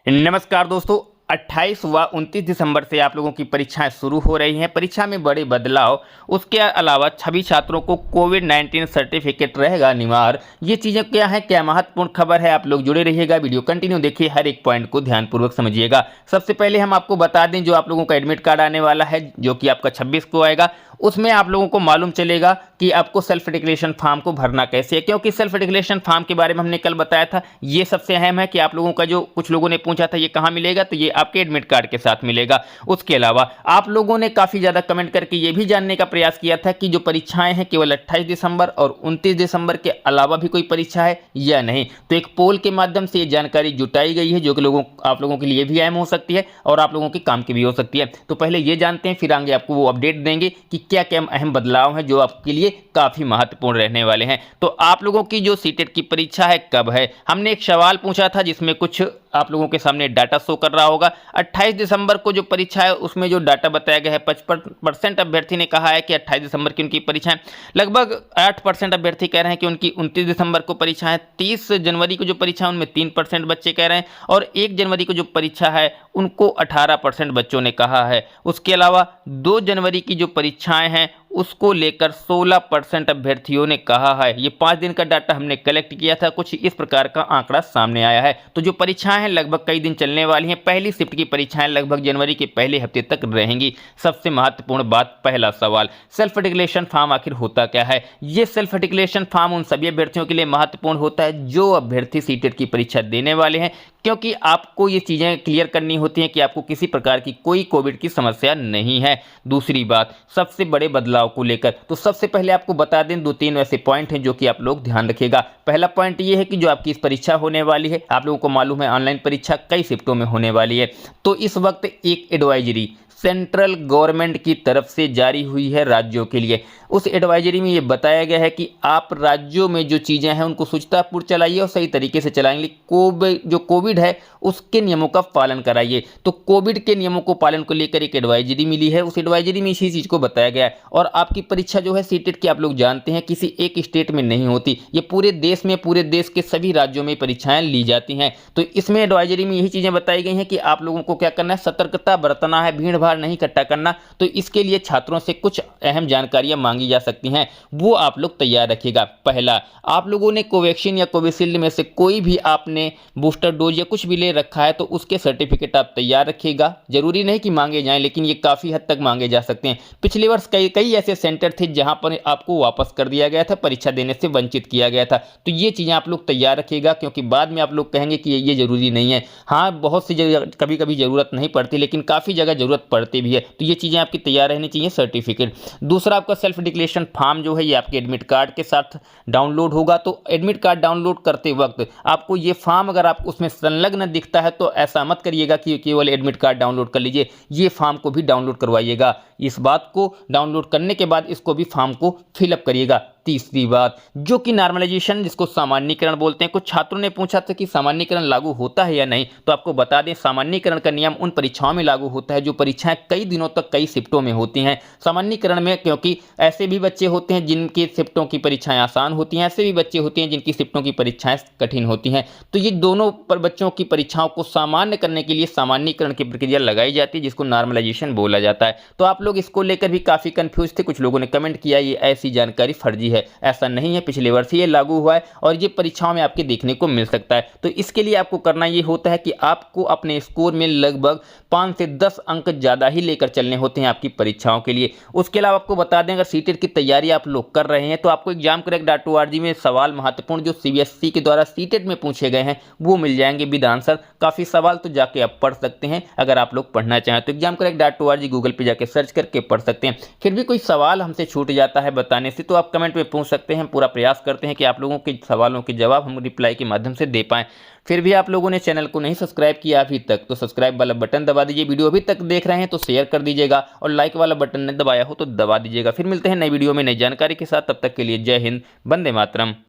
नमस्कार दोस्तों, 28 व 29 दिसंबर से आप लोगों की परीक्षाएं शुरू हो रही हैं। परीक्षा में बड़े बदलाव, उसके अलावा सभी छात्रों को कोविड-19 सर्टिफिकेट रहेगा अनिवार्य। ये चीज़ें क्या है, क्या महत्वपूर्ण खबर है, आप लोग जुड़े रहिएगा, वीडियो कंटिन्यू देखिए, हर एक पॉइंट को ध्यानपूर्वक समझिएगा। सबसे पहले हम आपको बता दें, जो आप लोगों का एडमिट कार्ड आने वाला है, जो कि आपका 26 को आएगा, उसमें आप लोगों को मालूम चलेगा कि आपको सेल्फ डिक्लेरेशन फॉर्म को भरना कैसे है। क्योंकि सेल्फ डिक्लेरेशन फॉर्म के बारे में हमने कल बताया था, ये सबसे अहम है कि आप लोगों का जो कुछ लोगों ने पूछा था ये कहाँ मिलेगा, तो ये आपके एडमिट कार्ड के साथ मिलेगा। उसके अलावा आप लोगों ने काफ़ी ज़्यादा कमेंट करके ये भी जानने का प्रयास किया था कि जो परीक्षाएं हैं केवल 28 दिसंबर और 29 दिसंबर के अलावा भी कोई परीक्षा है या नहीं। तो एक पोल के माध्यम से ये जानकारी जुटाई गई है, जो कि आप लोगों के लिए भी अहम हो सकती है और आप लोगों के काम की भी हो सकती है। तो पहले ये जानते हैं, फिर आगे आपको वो अपडेट देंगे कि क्या क्या अहम बदलाव हैं जो आपके लिए काफ़ी महत्वपूर्ण रहने वाले हैं। तो आप लोगों की जो सीटेट की परीक्षा है कब है, हमने एक सवाल पूछा था जिसमें कुछ आप लोगों के सामने डाटा शो कर रहा होगा। 28 दिसंबर को जो परीक्षा है उसमें जो डाटा बताया गया है, 55% अभ्यर्थी ने कहा है कि 28 दिसंबर की उनकी परीक्षा है। लगभग 8% अभ्यर्थी कह रहे हैं कि उनकी 29 दिसंबर को परीक्षा है। 30 जनवरी को जो परीक्षा है उनमें 3% बच्चे कह रहे हैं और 1 जनवरी को जो परीक्षा है उनको 18% बच्चों ने कहा है। उसके अलावा 2 जनवरी की जो परीक्षाएं हैं उसको लेकर 16% अभ्यर्थियों ने कहा है। ये 5 दिन का डाटा हमने कलेक्ट किया था, कुछ इस प्रकार का आंकड़ा सामने आया है। तो जो परीक्षाएं हैं लगभग कई दिन चलने वाली हैं। पहली शिफ्ट की परीक्षाएं लगभग जनवरी के पहले हफ्ते तक रहेंगी। सबसे महत्वपूर्ण बात, पहला सवाल, सेल्फ डिक्लेरेशन फॉर्म आखिर होता क्या है। ये सेल्फ डिक्लेरेशन फॉर्म उन सभी अभ्यर्थियों के लिए महत्वपूर्ण होता है जो अभ्यर्थी सीटेट की परीक्षा देने वाले हैं, क्योंकि आपको ये चीज़ें क्लियर करनी होती हैं कि आपको किसी प्रकार की कोई कोविड की समस्या नहीं है। दूसरी बात, सबसे बड़े बदलाव को लेकर, तो सबसे पहले आपको बता दें 2-3 ऐसे पॉइंट हैं जो कि आप लोग ध्यान रखिएगा। पहला पॉइंट ये है कि जो आपकी इस परीक्षा होने वाली है, आप लोगों को मालूम है ऑनलाइन परीक्षा कई शिफ्टों में होने वाली है। तो इस वक्त एक एडवाइजरी सेंट्रल गवर्नमेंट की तरफ से जारी हुई है राज्यों के लिए। उस एडवाइजरी में ये बताया गया है कि आप राज्यों में जो चीज़ें हैं उनको सूचनापूर्व चलाइए और सही तरीके से चलाएंगे। कोविड है उसके नियमों का पालन कराइए। तो कोविड के नियमों को पालन को लेकर एक एडवाइजरी मिली है, उस एडवाइजरी में इसी चीज़ को बताया गया है। और आपकी परीक्षा जो है सीटेट की, आप लोग जानते हैं, किसी एक स्टेट में नहीं होती, ये पूरे देश में, पूरे देश के सभी राज्यों में परीक्षाएं ली जाती हैं। तो इसमें एडवाइजरी में यही चीज़ें बताई गई हैं कि आप लोगों को क्या करना है, सतर्कता बरतना है, भीड़ नहीं इकट्ठा करना। तो इसके लिए छात्रों से कुछ अहम जानकारियां मांगी जा सकती हैं, वो आप लोग तैयार रखिएगा। पहला, आप लोगों ने कोवैक्सीन या कोविशील्ड में से कोई भी आपने बूस्टर डोज या कुछ भी ले रखा है तो उसके सर्टिफिकेट आप तैयार रखिएगा। जरूरी नहीं कि मांगे जाएं, लेकिन ये काफ़ी हद तक मांगे जा सकते हैं। पिछले वर्ष कई ऐसे सेंटर थे जहां पर आपको वापस कर दिया गया था, परीक्षा देने से वंचित किया गया था। तो ये चीज़ें आप लोग तैयार रखिएगा, क्योंकि बाद में आप लोग कहेंगे कि ये जरूरी नहीं है। हाँ, बहुत सी जगह कभी कभी जरूरत नहीं पड़ती, लेकिन काफ़ी जगह जरूरत पड़ती भी है। तो ये चीज़ें आपकी तैयार रहनी चाहिए, सर्टिफिकेट। दूसरा, आपका सेल्फ डिक्लेरेशन फॉर्म जो है ये आपके एडमिट कार्ड के साथ डाउनलोड होगा। तो एडमिट कार्ड डाउनलोड करते वक्त आपको ये फॉर्म अगर आप उसमें संलग्न दिखता है तो ऐसा मत करिएगा कि केवल एडमिट कार्ड डाउनलोड कर लीजिए, ये फॉर्म को भी डाउनलोड करवाइएगा। इस बात को डाउनलोड करने के बाद इसको भी फॉर्म को फिलअप करिएगा। तीसरी बात, जो कि नॉर्मलाइजेशन, जिसको सामान्यीकरण बोलते हैं। कुछ छात्रों ने पूछा था कि सामान्यीकरण लागू होता है या नहीं, तो आपको बता दें सामान्यीकरण का नियम उन परीक्षाओं में लागू होता है जो परीक्षाएं कई दिनों तक कई शिफ्टों में होती हैं। सामान्यीकरण में, क्योंकि ऐसे भी बच्चे होते हैं जिनकी शिफ्टों की परीक्षाएं आसान होती हैं, ऐसे भी बच्चे होते हैं जिनकी शिफ्टों की परीक्षाएं कठिन होती हैं। तो ये दोनों पर बच्चों की परीक्षाओं को सामान्य करने के लिए सामान्यीकरण की प्रक्रिया लगाई जाती है, जिसको नॉर्मलाइजेशन बोला जाता है। तो आप लोग इसको लेकर भी काफ़ी कंफ्यूज थे, कुछ लोगों ने कमेंट किया ये ऐसी जानकारी फर्जी है। ऐसा नहीं है, पिछले वर्ष ये लागू हुआ है और ये परीक्षाओं में आपके देखने को मिल सकता है। तो इसके लिए आपको करना ये होता है कि आपको अपने स्कोर में लगभग 5 से 10 अंक ज़्यादा ही लेकर चलने होते हैं आपकी परीक्षाओं के लिए। उसके अलावा आपको बता दें, अगर सीटेट की तैयारी आप लोग कर रहे हैं तो आपको examcorrect.org में सवाल महत्वपूर्ण जो CBSE के द्वारा सीटेट में पूछे गए हैं वो मिल जाएंगे विद आंसर। काफ़ी सवाल तो जाके आप पढ़ सकते हैं, अगर आप लोग पढ़ना चाहें तो examcorrect.org गूगल पे जाके सर्च करके पढ़ सकते हैं। फिर भी कोई सवाल हमसे छूट जाता है बताने से तो आप कमेंट में पूछ सकते हैं। पूरा प्रयास करते हैं कि आप लोगों के सवालों के जवाब हम रिप्लाई के माध्यम से दे पाएं। फिर भी आप लोगों ने चैनल को नहीं सब्सक्राइब किया अभी तक तो सब्सक्राइब वाला बटन दबा दीजिए। वीडियो अभी तक देख रहे हैं तो शेयर कर दीजिएगा और लाइक वाला बटन नहीं दबाया हो तो दबा दीजिएगा। फिर मिलते हैं नई वीडियो में नई जानकारी के साथ, तब तक के लिए जय हिंद, वंदे मातरम।